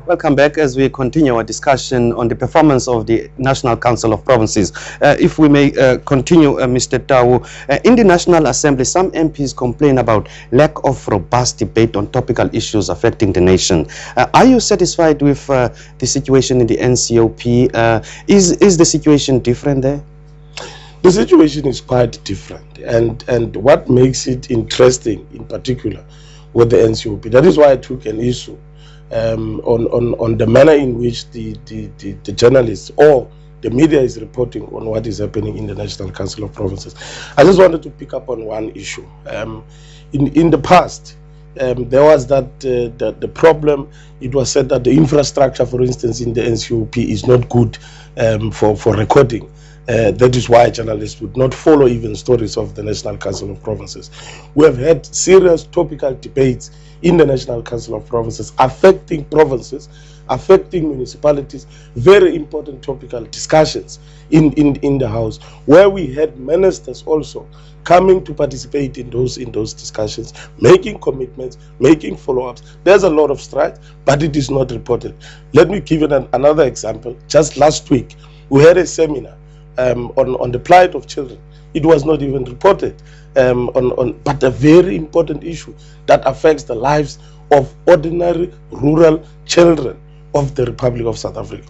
Welcome back as we continue our discussion on the performance of the National Council of Provinces. If we may continue, Mr. Tau, in the National Assembly, some MPs complain about lack of robust debate on topical issues affecting the nation. Are you satisfied with the situation in the NCOP? Is the situation different there? The situation is quite different, and what makes it interesting in particular with the NCOP, that is why I took an issue on the manner in which the journalists or the media is reporting on what is happening in the National Council of Provinces. I just wanted to pick up on one issue. In the past, there was the problem. It was said that the infrastructure, for instance, in the NCOP is not good for recording. That is why journalists would not follow even stories of the National Council of Provinces. We have had serious topical debates in the National Council of Provinces, affecting provinces, affecting municipalities, very important topical discussions in the House, where we had ministers also coming to participate in those discussions, making commitments, making follow-ups. There's a lot of strife, but it is not reported. Let me give you another example. Just last week, we had a seminar on the plight of children. It was not even reported, but a very important issue that affects the lives of ordinary rural children of the Republic of South Africa.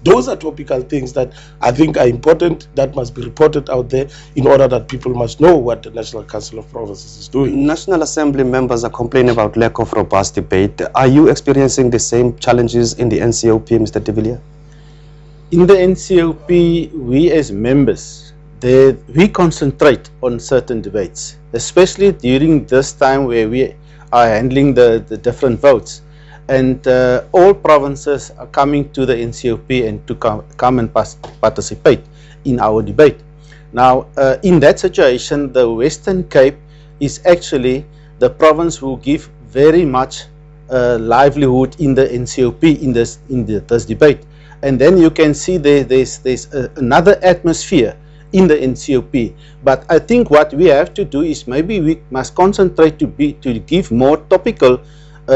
Those are topical things that I think are important, that must be reported out there in order that people must know what the National Council of Provinces is doing. National Assembly members are complaining about lack of robust debate. Are you experiencing the same challenges in the NCOP, Mr. de Villiers? In the NCOP, we as members, we concentrate on certain debates, especially during this time where we are handling the different votes. And all provinces are coming to the NCOP and to come and participate in our debate. Now, in that situation, the Western Cape is actually the province who give very much livelihood in the NCOP in this debate. And then you can see there's another atmosphere in the NCOP. But I think what we have to do is maybe we must concentrate to give more topical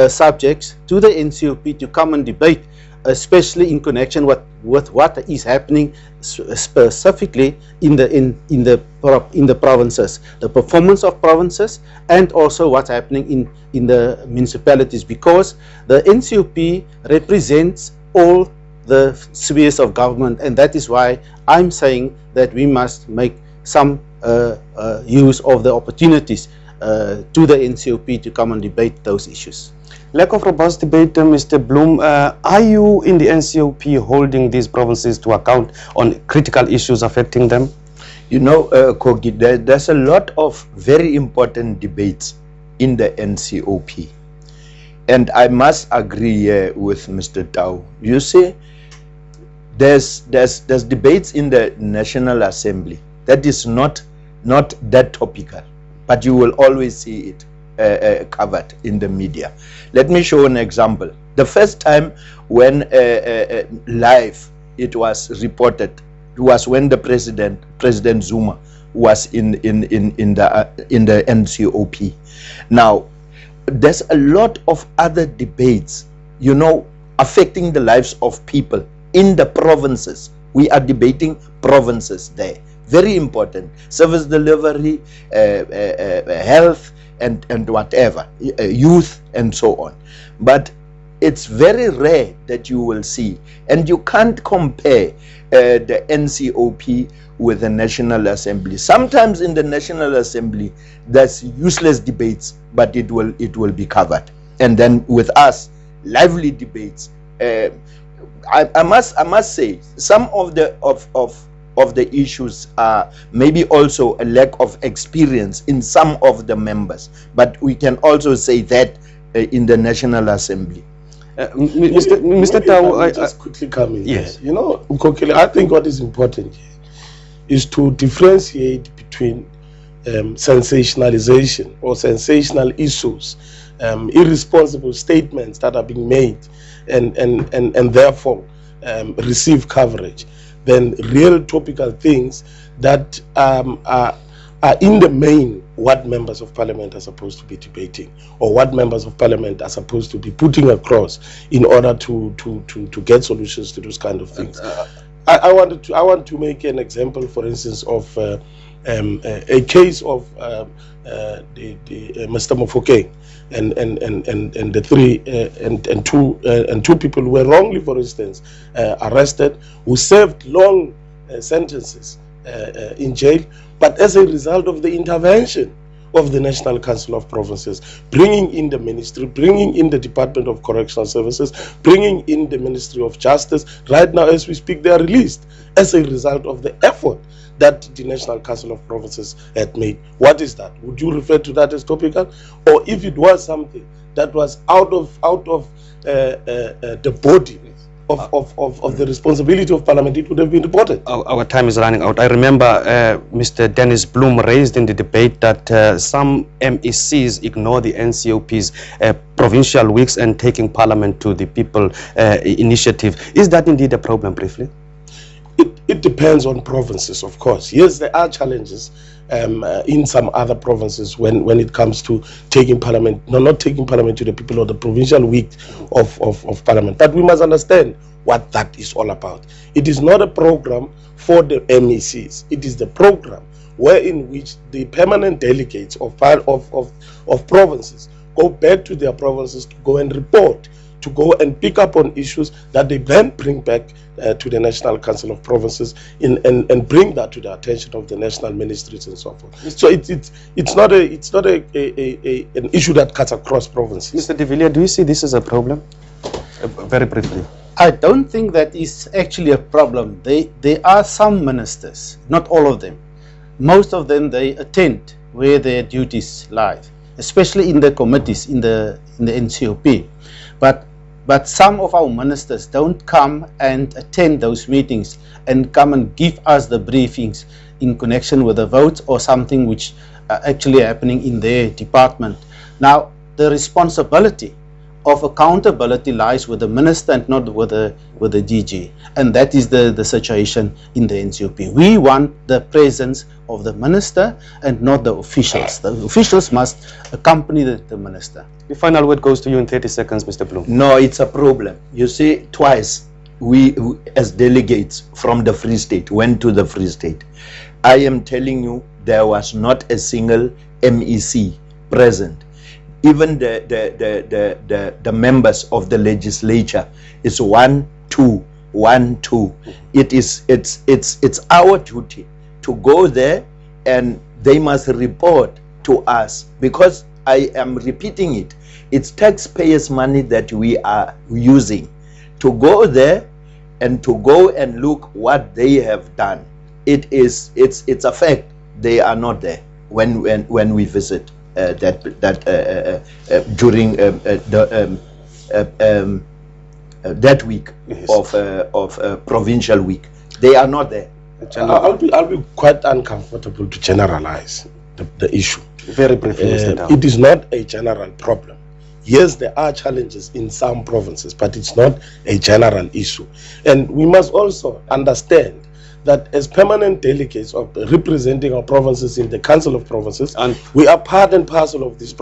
subjects to the NCOP to come and debate, especially in connection with what is happening specifically in the provinces, the performance of provinces, and also what's happening in the municipalities, because the NCOP represents all the spheres of government, and that is why I'm saying that we must make some use of the opportunities to the NCOP to come and debate those issues. Lack of robust debate, Mr. Bloem. Are you in the NCOP holding these provinces to account on critical issues affecting them? You know, Kogi, there's a lot of very important debates in the NCOP. And I must agree with Mr. Tau. You see, there's debates in the National Assembly that is not that topical, but you will always see it covered in the media. Let me show an example. The first time when live it was reported was when the President Zuma was in the NCOP. Now, there's a lot of other debates, you know, affecting the lives of people in the provinces. We are debating provinces there. Very important. Service delivery, health, and whatever, youth, and so on. But it's very rare that you will see, and you can't compare the NCOP with the National Assembly. Sometimes in the National Assembly, there's useless debates, but it will be covered. And then with us, lively debates. I must say, some of the issues are maybe also a lack of experience in some of the members, but we can also say that in the National Assembly. Mr. Tau, I just quickly come in. Yes. You know, Kokele, I think what is important here is to differentiate between sensationalization or sensational issues, irresponsible statements that are being made and therefore receive coverage, than real topical things that are are in the main what members of parliament are supposed to be debating, or what members of parliament are supposed to be putting across in order to get solutions to those kind of things. I want to make an example, for instance, of a case of Mr. Mofokeng and the three and two people who were wrongly, for instance, arrested, who served long sentences in jail, but as a result of the intervention of the National Council of Provinces, bringing in the ministry, bringing in the Department of Correctional Services, bringing in the Ministry of Justice. Right now, as we speak, they are released as a result of the effort that the National Council of Provinces had made. What is that? Would you refer to that as topical? Or if it was something that was out of the body of the responsibility of Parliament, it would have been reported. Our time is running out. I remember Mr. Dennis Bloem raised in the debate that some MECs ignore the NCOP's provincial weeks and taking Parliament to the people initiative. Is that indeed a problem, briefly? It depends on provinces, of course. Yes, there are challenges in some other provinces when it comes to taking Parliament, not taking Parliament to the people, or the provincial week of Parliament. But we must understand what that is all about. It is not a program for the MECs. It is the program wherein which the permanent delegates of provinces go back to their provinces to go and report, to go and pick up on issues that they then bring back to the National Council of Provinces and bring that to the attention of the national ministries and so forth. So it's not an issue that cuts across provinces. Mr. De Villiers, do you see this as a problem? Very briefly. I don't think that is actually a problem. There are some ministers, not all of them. Most of them, they attend where their duties lie, especially in the committees in the NCOP. But some of our ministers don't come and attend those meetings and come and give us the briefings in connection with the votes or something which are actually happening in their department. Now, the responsibility of accountability lies with the minister and not with the DG, and that is the situation in the NCOP. We want the presence of the minister and not the officials. The officials must accompany the minister. The final word goes to you in 30 seconds, Mr. Bloem. No, it's a problem. You see, twice we as delegates from the Free State went to the Free State. I am telling you, there was not a single MEC present. Even the members of the legislature is 1, 2, 1, 2. It's our duty to go there, and they must report to us, because I am repeating it. It's taxpayers' money that we are using to go there and to go and look what they have done. It's a fact they are not there when we visit. During that week of provincial week, they are not there. I'll be quite uncomfortable to generalize the issue. Very briefly, Mr. Tau. It is not a general problem. Yes, there are challenges in some provinces, but it's not a general issue. And we must also understand that as permanent delegates of representing our provinces in the Council of Provinces, and we are part and parcel of these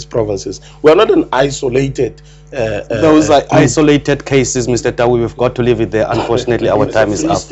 provinces. We are not an isolated. Those are isolated cases, Mr. Tau. We've got to leave it there. Unfortunately, our time is up.